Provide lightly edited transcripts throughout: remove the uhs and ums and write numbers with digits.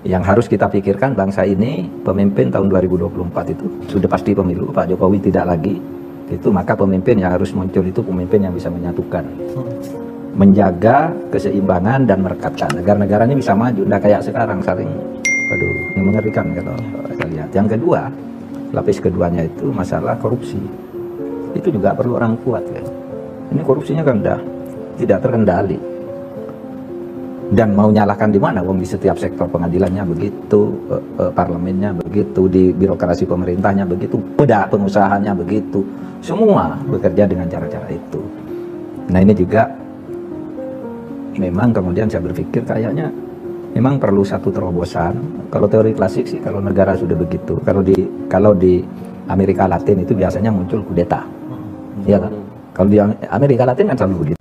Yang harus kita pikirkan bangsa ini, pemimpin tahun 2024 itu sudah pasti pemilu, Pak Jokowi tidak lagi, itu maka pemimpin yang harus muncul itu pemimpin yang bisa menyatukan, menjaga keseimbangan dan merekatkan agar negara ini bisa maju, tidak kayak sekarang saling, aduh, yang mengerikan kalau saya lihat. Yang kedua, lapis keduanya itu masalah korupsi, itu juga perlu orang kuat kan. Ini korupsinya kan udah tidak terkendali. Dan mau nyalahkan di mana? Wong di setiap sektor pengadilannya begitu, parlemennya begitu, di birokrasi pemerintahnya begitu, pengusahanya begitu, semua bekerja dengan cara-cara itu. Nah ini juga memang kemudian saya berpikir kayaknya memang perlu satu terobosan. Kalau teori klasik sih kalau negara sudah begitu, kalau di Amerika Latin itu biasanya muncul kudeta, ya kan? Kalau di Amerika Latin kan selalu begitu.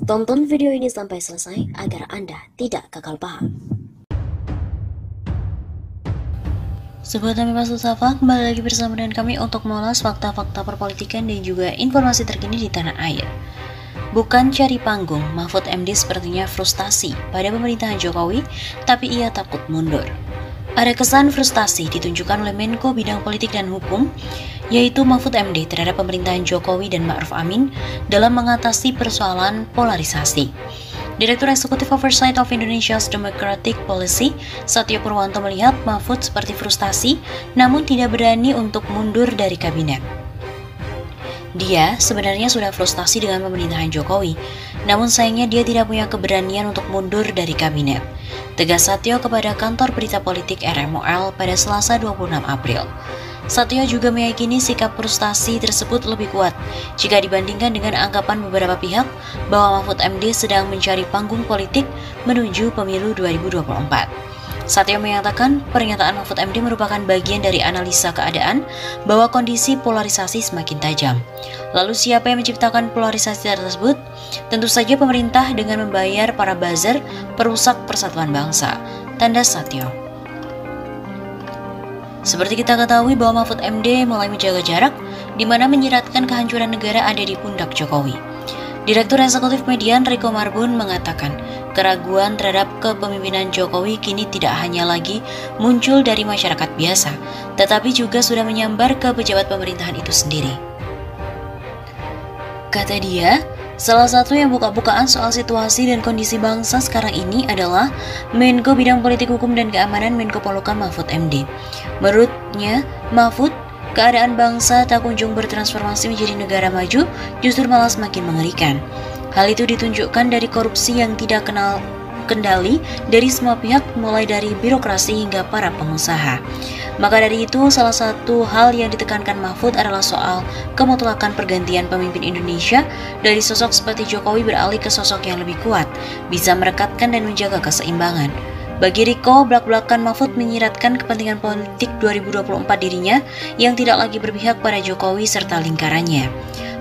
Tonton video ini sampai selesai agar Anda tidak gagal paham. Sobat Nami Mas Safa, kembali lagi bersama dengan kami untuk mengulas fakta-fakta perpolitikan dan juga informasi terkini di tanah air. Bukan cari panggung, Mahfud MD sepertinya frustasi pada pemerintahan Jokowi, tapi ia takut mundur. Ada kesan frustasi ditunjukkan oleh Menko Bidang Politik dan Hukum, yaitu Mahfud MD terhadap pemerintahan Jokowi dan Ma'ruf Amin dalam mengatasi persoalan polarisasi. Direktur Eksekutif Oversight of Indonesia's Democratic Policy, Satyo Purwanto melihat Mahfud seperti frustasi, namun tidak berani untuk mundur dari kabinet. Dia sebenarnya sudah frustasi dengan pemerintahan Jokowi, namun sayangnya dia tidak punya keberanian untuk mundur dari kabinet. Tegas Satyo kepada kantor berita politik RMOL pada Selasa 26 April. Satyo juga meyakini sikap frustasi tersebut lebih kuat jika dibandingkan dengan anggapan beberapa pihak bahwa Mahfud MD sedang mencari panggung politik menuju pemilu 2024. Satyo menyatakan pernyataan Mahfud MD merupakan bagian dari analisa keadaan bahwa kondisi polarisasi semakin tajam. Lalu siapa yang menciptakan polarisasi tersebut? Tentu saja pemerintah dengan membayar para buzzer perusak persatuan bangsa, tanda Satyo. Seperti kita ketahui bahwa Mahfud MD mulai menjaga jarak, di mana menyiratkan kehancuran negara ada di pundak Jokowi. Direktur Eksekutif Median Riko Marbun mengatakan, keraguan terhadap kepemimpinan Jokowi kini tidak hanya lagi muncul dari masyarakat biasa, tetapi juga sudah menyambar ke pejabat pemerintahan itu sendiri. Kata dia, salah satu yang buka-bukaan soal situasi dan kondisi bangsa sekarang ini adalah Menko Bidang Politik Hukum dan Keamanan Menko Polhukam Mahfud MD. Menurutnya, Mahfud, keadaan bangsa tak kunjung bertransformasi menjadi negara maju, justru malah semakin mengerikan. Hal itu ditunjukkan dari korupsi yang tidak kenal kendali dari semua pihak, mulai dari birokrasi hingga para pengusaha. Maka dari itu, salah satu hal yang ditekankan Mahfud adalah soal kemutlakan pergantian pemimpin Indonesia dari sosok seperti Jokowi beralih ke sosok yang lebih kuat, bisa merekatkan dan menjaga keseimbangan. Bagi Riko, belak-belakan Mahfud menyiratkan kepentingan politik 2024 dirinya yang tidak lagi berpihak pada Jokowi serta lingkarannya.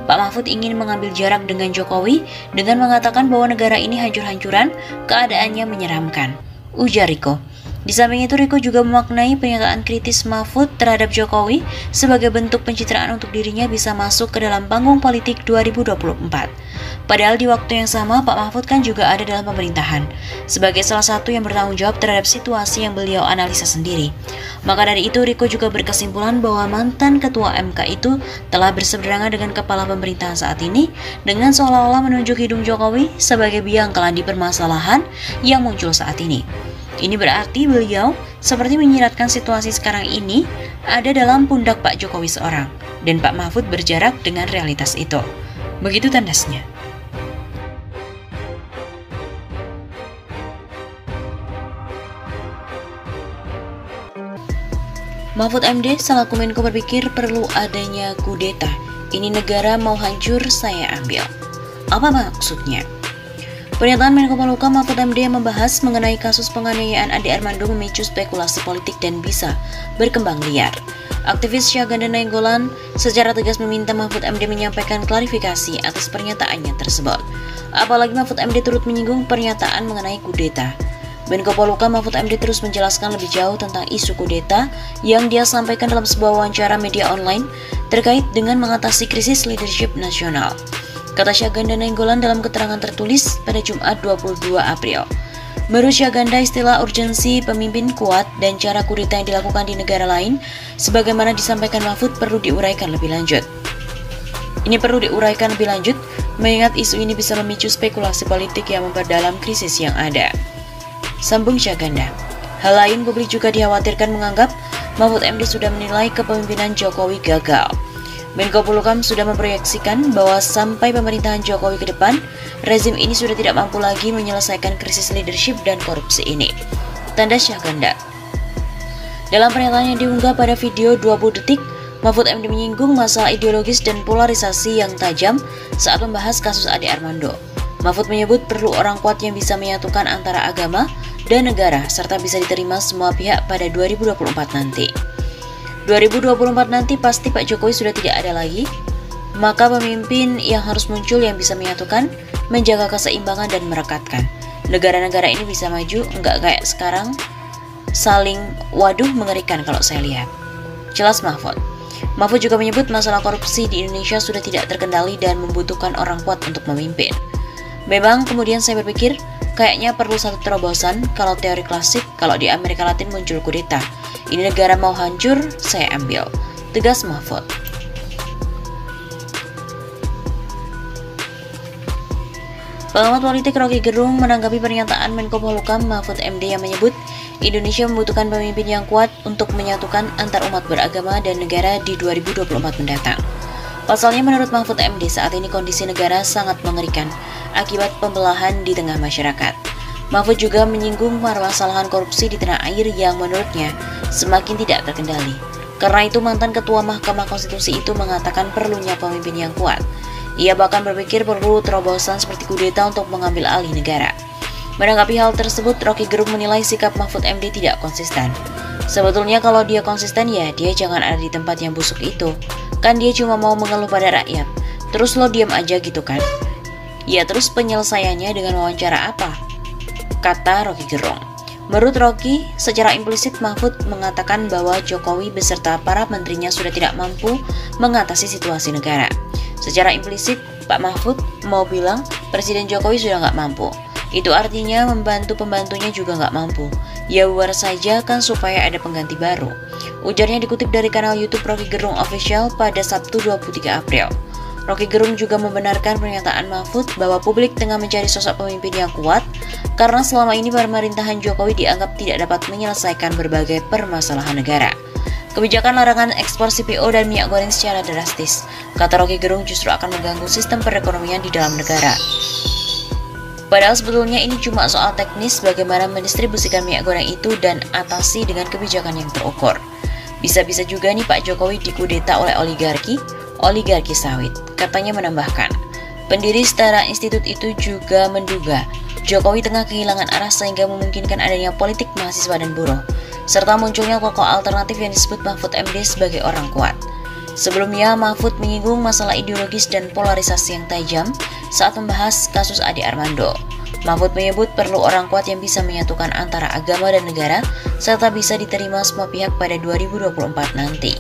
Pak Mahfud ingin mengambil jarak dengan Jokowi dengan mengatakan bahwa negara ini hancur-hancuran, keadaannya menyeramkan, ujar Riko. Di samping itu, Riko juga memaknai pernyataan kritis Mahfud terhadap Jokowi sebagai bentuk pencitraan untuk dirinya bisa masuk ke dalam panggung politik 2024. Padahal di waktu yang sama, Pak Mahfud kan juga ada dalam pemerintahan, sebagai salah satu yang bertanggung jawab terhadap situasi yang beliau analisa sendiri. Maka dari itu, Riko juga berkesimpulan bahwa mantan Ketua MK itu telah berseberangan dengan kepala pemerintahan saat ini dengan seolah-olah menunjuk hidung Jokowi sebagai biang keladi permasalahan yang muncul saat ini. Ini berarti beliau seperti menyiratkan situasi sekarang ini ada dalam pundak Pak Jokowi seorang, dan Pak Mahfud berjarak dengan realitas itu. Begitu tandasnya. Mahfud MD selaku Menko berpikir perlu adanya kudeta. Ini negara mau hancur, saya ambil. Apa maksudnya? Pernyataan Menko Polhukam Mahfud MD yang membahas mengenai kasus penganiayaan Ade Armando memicu spekulasi politik dan bisa berkembang liar. Aktivis Syahganda Nainggolan secara tegas meminta Mahfud MD menyampaikan klarifikasi atas pernyataannya tersebut. Apalagi Mahfud MD turut menyinggung pernyataan mengenai kudeta. Menko Polhukam Mahfud MD terus menjelaskan lebih jauh tentang isu kudeta yang dia sampaikan dalam sebuah wawancara media online terkait dengan mengatasi krisis leadership nasional. Kata Syahganda Nainggolan dalam keterangan tertulis pada Jumat 22 April. Menurut Syahganda, istilah urgensi pemimpin kuat dan cara kudeta yang dilakukan di negara lain sebagaimana disampaikan Mahfud perlu diuraikan lebih lanjut. Ini perlu diuraikan lebih lanjut mengingat isu ini bisa memicu spekulasi politik yang memperdalam krisis yang ada. Sambung Syahganda. Hal lain, publik juga dikhawatirkan menganggap Mahfud MD sudah menilai kepemimpinan Jokowi gagal. Menko Polhukam sudah memproyeksikan bahwa sampai pemerintahan Jokowi ke depan, rezim ini sudah tidak mampu lagi menyelesaikan krisis leadership dan korupsi ini. Tanda Syahganda. Dalam pernyataan yang diunggah pada video 20 detik, Mahfud MD menyinggung masalah ideologis dan polarisasi yang tajam saat membahas kasus Ade Armando. Mahfud menyebut perlu orang kuat yang bisa menyatukan antara agama dan negara serta bisa diterima semua pihak pada 2024 nanti. 2024 nanti pasti Pak Jokowi sudah tidak ada lagi, maka pemimpin yang harus muncul yang bisa menyatukan, menjaga keseimbangan dan merekatkan. Negara-negara ini bisa maju, enggak kayak sekarang saling waduh mengerikan kalau saya lihat. Jelas Mahfud. Mahfud juga menyebut masalah korupsi di Indonesia sudah tidak terkendali dan membutuhkan orang kuat untuk memimpin. Memang kemudian saya berpikir, kayaknya perlu satu terobosan kalau teori klasik, kalau di Amerika Latin muncul kudeta. Ini negara mau hancur, saya ambil. Tegas Mahfud. Pengamat politik Rocky Gerung menanggapi pernyataan Menko Polhukam Mahfud MD yang menyebut Indonesia membutuhkan pemimpin yang kuat untuk menyatukan antar umat beragama dan negara di 2024 mendatang. Pasalnya menurut Mahfud MD saat ini kondisi negara sangat mengerikan akibat pembelahan di tengah masyarakat. Mahfud juga menyinggung permasalahan korupsi di tanah air yang menurutnya semakin tidak terkendali. Karena itu mantan Ketua Mahkamah Konstitusi itu mengatakan perlunya pemimpin yang kuat. Ia bahkan berpikir perlu terobosan seperti kudeta untuk mengambil alih negara. Menanggapi hal tersebut, Rocky Gerung menilai sikap Mahfud MD tidak konsisten. Sebetulnya kalau dia konsisten ya dia jangan ada di tempat yang busuk itu. Kan dia cuma mau mengeluh pada rakyat. Terus lo diam aja gitu kan? Ya terus penyelesaiannya dengan wawancara apa? Kata Rocky Gerung. Menurut Rocky, secara implisit Mahfud mengatakan bahwa Jokowi beserta para menterinya sudah tidak mampu mengatasi situasi negara. Secara implisit, Pak Mahfud mau bilang Presiden Jokowi sudah nggak mampu. Itu artinya membantu pembantunya juga nggak mampu. Ya bubar saja kan supaya ada pengganti baru. Ujarnya dikutip dari kanal YouTube Rocky Gerung Official pada Sabtu 23 April. Rocky Gerung juga membenarkan pernyataan Mahfud bahwa publik tengah mencari sosok pemimpin yang kuat karena selama ini pemerintahan Jokowi dianggap tidak dapat menyelesaikan berbagai permasalahan negara. Kebijakan larangan ekspor CPO dan minyak goreng secara drastis, kata Rocky Gerung, justru akan mengganggu sistem perekonomian di dalam negara. Padahal sebetulnya ini cuma soal teknis bagaimana mendistribusikan minyak goreng itu dan atasi dengan kebijakan yang terukur. Bisa-bisa juga nih Pak Jokowi dikudeta oleh oligarki sawit. Katanya menambahkan, pendiri Setara Institut itu juga menduga Jokowi tengah kehilangan arah sehingga memungkinkan adanya politik mahasiswa dan buruh, serta munculnya tokoh alternatif yang disebut Mahfud MD sebagai orang kuat. Sebelumnya, Mahfud menyinggung masalah ideologis dan polarisasi yang tajam saat membahas kasus Ade Armando. Mahfud menyebut perlu orang kuat yang bisa menyatukan antara agama dan negara, serta bisa diterima semua pihak pada 2024 nanti.